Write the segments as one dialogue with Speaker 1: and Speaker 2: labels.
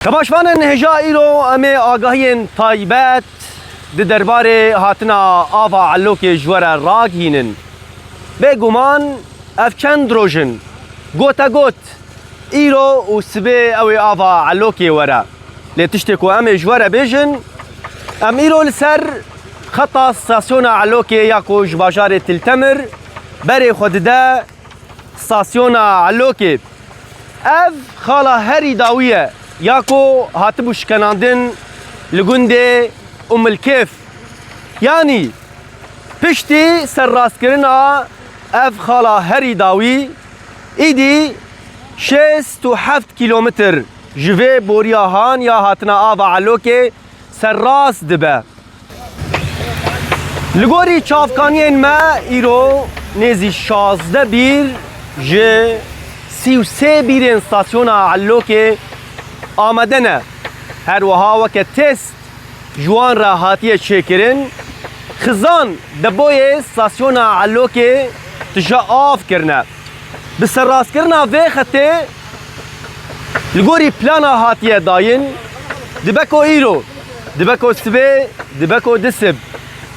Speaker 1: Kemaşvanên hêja îro em ê agahiyên taybet di derbarê hatina ava elokê ji we re ragihînin. Bêguman ev çend roj in. Gotegot îro û sibê ew ê ava elokê were. Lê tiştê ku em ê ji we re bêjin, em îro li ser xeta stasyona elokê ya ku ji bajarê Tiltemir berê xwe dide stasyona elokê. Ev xala herî dawî ye. Ya ku hatibû şikenandin li gundê Umulkêf. Yani piştî serrastkirina ev xala herî dawî îdî 67 kilometr ji vê boriya han ya hatina ava elokê serrast dibe. Li gorî çavkaniyên me îro nêzî 16 bîr ji 33 bîrên stasyona elokê amade ne. Her wiha weke test ji wan re hatiye çêkirin. Xizan di boyê stasyona elokê tije av kirine. Bi serrastkirina vê xetê li gorî plana hatiye dayîn, dibe ku îro, dibe ku sibê, dibe ku disib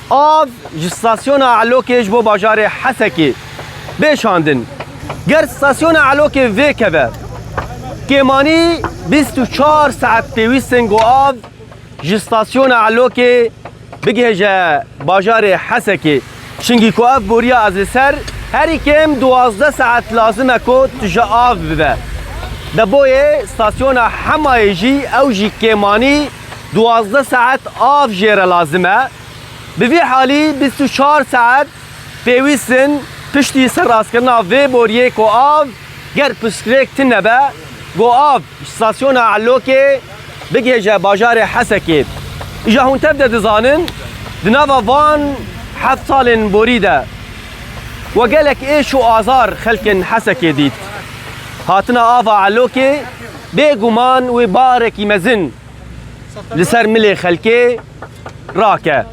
Speaker 1: av ji stasyona elokê ji bo bajarê Hesekê bêşandin. Ger stasyona elokê vê keve, kêmanî 24 saet pêwîstin ku av ji stasyona elokê bigihêje bajarê Hesekê. Çinkî ku ev boriya ez li ser herî kêm 12 saet lazim e ku tije av bibe. De boyê stasyona Hemayê jî ew jî kêmanî 12 saet av jê re lazim e. Bi vî halî 24 saet pêwîstin piştî serrastkirina vê boriyê ku av ger pirsgirêk tune be, ku av ji stasyona elokê bigihêje bajarê Hesekê. İja hûn tev de dizanin, di nava van 7 salên borî de we gelek êş û azar xelkên Hesekê dît. Hatina ava elokê bêguman wê barekî mezin li ser milê xelkê rake.